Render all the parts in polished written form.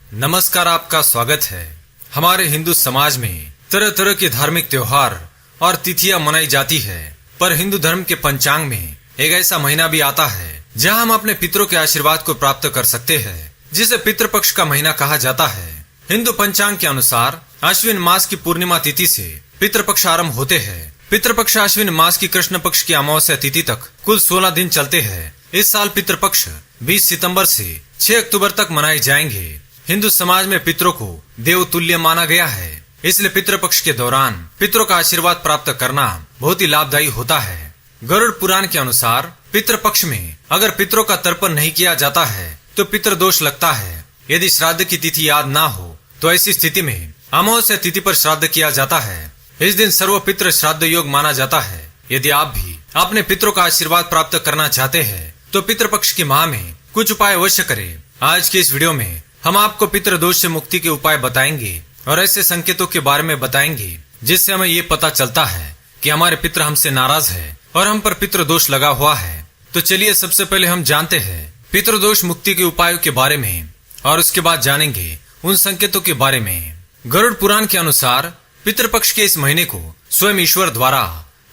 नमस्कार, आपका स्वागत है। हमारे हिंदू समाज में तरह तरह के धार्मिक त्योहार और तिथियां मनाई जाती है, पर हिंदू धर्म के पंचांग में एक ऐसा महीना भी आता है जहां हम अपने पितरों के आशीर्वाद को प्राप्त कर सकते हैं, जिसे पितृपक्ष का महीना कहा जाता है। हिंदू पंचांग के अनुसार अश्विन मास की पूर्णिमा तिथि से पितृपक्ष आरंभ होते हैं। पितृपक्ष अश्विन मास की कृष्ण पक्ष की अमावस्या तिथि तक कुल 16 दिन चलते हैं। इस साल पितृपक्ष 20 सितंबर से 6 अक्टूबर तक मनाए जाएंगे। हिंदू समाज में पितरों को देव तुल्य माना गया है, इसलिए पितृपक्ष के दौरान पितरों का आशीर्वाद प्राप्त करना बहुत ही लाभदायी होता है। गरुड़ पुराण के अनुसार पितृपक्ष में अगर पितरों का तर्पण नहीं किया जाता है तो पितृदोष लगता है। यदि श्राद्ध की तिथि याद ना हो तो ऐसी स्थिति में अमावस्या तिथि पर श्राद्ध किया जाता है। इस दिन सर्व पितृ श्राद्ध योग माना जाता है। यदि आप भी अपने पितरों का आशीर्वाद प्राप्त करना चाहते हैं तो पितृपक्ष की माह में कुछ उपाय अवश्य करें। आज के इस वीडियो में हम आपको पितृदोष से मुक्ति के उपाय बताएंगे और ऐसे संकेतों के बारे में बताएंगे जिससे हमें ये पता चलता है कि हमारे पितृ हमसे नाराज है और हम पर पितृदोष लगा हुआ है। तो चलिए सबसे पहले हम जानते हैं पितृदोष मुक्ति के उपायों के बारे में और उसके बाद जानेंगे उन संकेतों के बारे में। गरुड़ पुराण के अनुसार पितृपक्ष के इस महीने को स्वयं ईश्वर द्वारा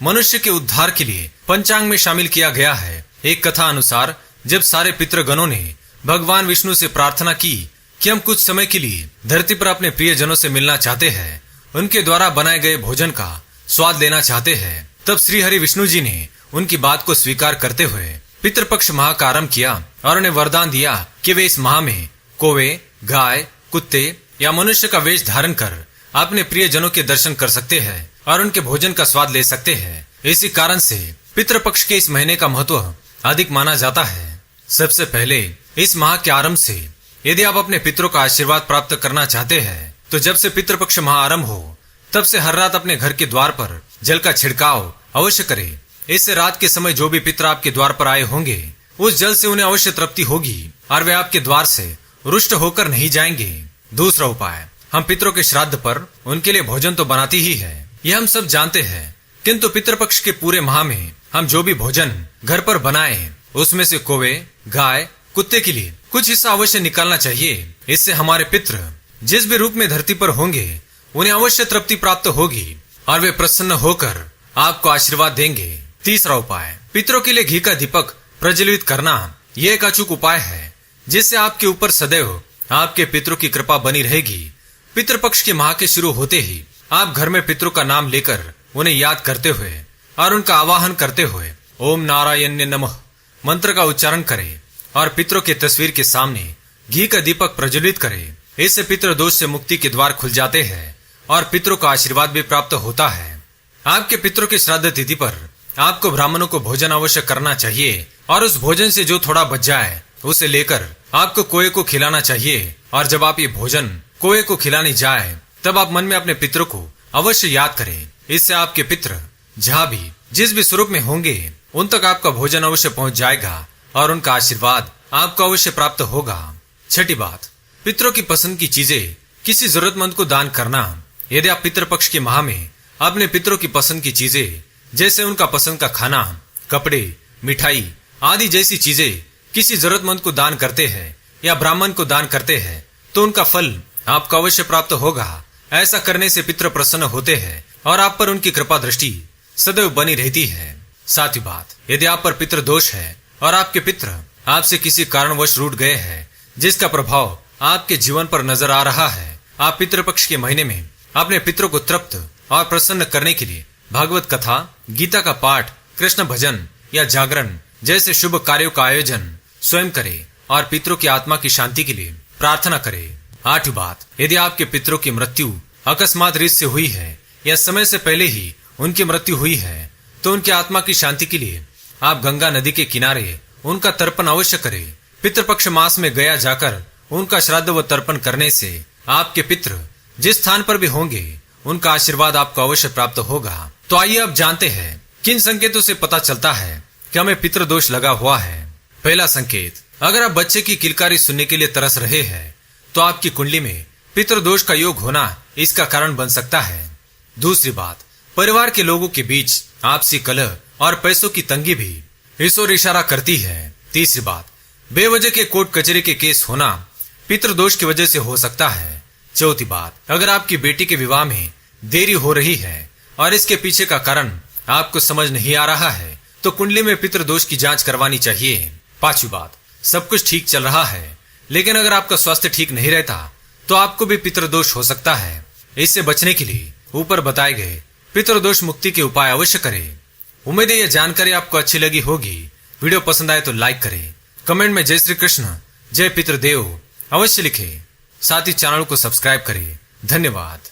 मनुष्य के उद्धार के लिए पंचांग में शामिल किया गया है। एक कथा अनुसार जब सारे पितृगणों ने भगवान विष्णु से प्रार्थना की कि हम कुछ समय के लिए धरती पर अपने प्रियजनों से मिलना चाहते हैं, उनके द्वारा बनाए गए भोजन का स्वाद लेना चाहते हैं, तब श्री हरि विष्णु जी ने उनकी बात को स्वीकार करते हुए पितृपक्ष माह का आरंभ किया और उन्हें वरदान दिया कि वे इस माह में कौवे, गाय, कुत्ते या मनुष्य का वेश धारण कर अपने प्रियजनों के दर्शन कर सकते हैं और उनके भोजन का स्वाद ले सकते हैं। इसी कारण से पितृपक्ष के इस महीने का महत्व अधिक माना जाता है। सबसे पहले इस माह के आरंभ से यदि आप अपने पितरों का आशीर्वाद प्राप्त करना चाहते हैं तो जब से पितृपक्ष माह आरंभ हो तब से हर रात अपने घर के द्वार पर जल का छिड़काव अवश्य करें। इससे रात के समय जो भी पितर आपके द्वार पर आए होंगे उस जल से उन्हें अवश्य तृप्ति होगी और वे आपके द्वार से रुष्ट होकर नहीं जाएंगे। दूसरा उपाय, हम पितरों के श्राद्ध पर उनके लिए भोजन तो बनाती ही है, यह हम सब जानते हैं, किंतु पितृपक्ष के पूरे माह में हम जो भी भोजन घर पर बनाए उसमें से कौवे, गाय, कुत्ते के लिए कुछ हिस्सा अवश्य निकालना चाहिए। इससे हमारे पितृ जिस भी रूप में धरती पर होंगे उन्हें अवश्य तृप्ति प्राप्त होगी और वे प्रसन्न होकर आपको आशीर्वाद देंगे। तीसरा उपाय, पितरों के लिए घी का दीपक प्रज्वलित करना। यह एक अचूक उपाय है जिससे आपके ऊपर सदैव आपके पितरों की कृपा बनी रहेगी। पितृपक्ष के माह के शुरू होते ही आप घर में पितरों का नाम लेकर उन्हें याद करते हुए और उनका आवाहन करते हुए ओम नारायण नमः मंत्र का उच्चारण करें और पितरों की तस्वीर के सामने घी का दीपक प्रज्वलित करें। इससे पितृदोष से मुक्ति के द्वार खुल जाते हैं और पितरों का आशीर्वाद भी प्राप्त होता है। आपके पितरों की श्राद्ध तिथि पर आपको ब्राह्मणों को भोजन अवश्य करना चाहिए और उस भोजन से जो थोड़ा बच जाए उसे लेकर आपको कौवे को खिलाना चाहिए। और जब आप ये भोजन कौवे को खिलाने जाए तब आप मन में अपने पितरों को अवश्य याद करें। इससे आपके पितृ जहाँ भी जिस भी स्वरूप में होंगे उन तक आपका भोजन अवश्य पहुंच जाएगा और उनका आशीर्वाद आपको अवश्य प्राप्त होगा। छठी बात, पितरों की पसंद की चीजें किसी जरूरतमंद को दान करना। यदि आप पितृपक्ष के माह में अपने पितरों की पसंद की चीजें जैसे उनका पसंद का खाना, कपड़े, मिठाई आदि जैसी चीजें किसी जरूरतमंद को दान करते हैं या ब्राह्मण को दान करते हैं तो उनका फल आपको अवश्य प्राप्त होगा। ऐसा करने से पितृ प्रसन्न होते हैं और आप पर उनकी कृपा दृष्टि सदैव बनी रहती है। सातवीं बात, यदि आप पर पितृ दोष है और आपके पितृ आपसे किसी कारणवश रूठ गए हैं जिसका प्रभाव आपके जीवन पर नजर आ रहा है, आप पितृपक्ष के महीने में अपने पितरों को तृप्त और प्रसन्न करने के लिए भागवत कथा, गीता का पाठ, कृष्ण भजन या जागरण जैसे शुभ कार्यों का आयोजन स्वयं करें और पितरों की आत्मा की शांति के लिए प्रार्थना करें। आठवीं बात, यदि आपके पितरों की मृत्यु अकस्मात रीत से हुई है या समय से पहले ही उनकी मृत्यु हुई है तो उनकी आत्मा की शांति के लिए आप गंगा नदी के किनारे उनका तर्पण अवश्य करें। पितृपक्ष मास में गया जाकर उनका श्राद्ध व तर्पण करने से आपके पितृ जिस स्थान पर भी होंगे उनका आशीर्वाद आपको अवश्य प्राप्त होगा। तो आइए अब जानते हैं किन संकेतों से पता चलता है कि हमें पितृदोष लगा हुआ है। पहला संकेत, अगर आप बच्चे की किलकारी सुनने के लिए तरस रहे हैं तो आपकी कुंडली में पितृदोष का योग होना इसका कारण बन सकता है। दूसरी बात, परिवार के लोगों के बीच आपसी कलह और पैसों की तंगी भी इस ओर इशारा करती है। तीसरी बात, बेवजह के कोर्ट कचहरी के केस होना पितृदोष की वजह से हो सकता है। चौथी बात, अगर आपकी बेटी के विवाह में देरी हो रही है और इसके पीछे का कारण आपको समझ नहीं आ रहा है तो कुंडली में पितृदोष की जांच करवानी चाहिए। पांचवी बात, सब कुछ ठीक चल रहा है लेकिन अगर आपका स्वास्थ्य ठीक नहीं रहता तो आपको भी पितृदोष हो सकता है। इससे बचने के लिए ऊपर बताए गए पितृदोष मुक्ति के उपाय अवश्य करें। उम्मीद है यह जानकारी आपको अच्छी लगी होगी। वीडियो पसंद आए तो लाइक करें, कमेंट में जय श्री कृष्ण, जय पितृदेव अवश्य लिखें। साथ ही चैनल को सब्सक्राइब करें। धन्यवाद।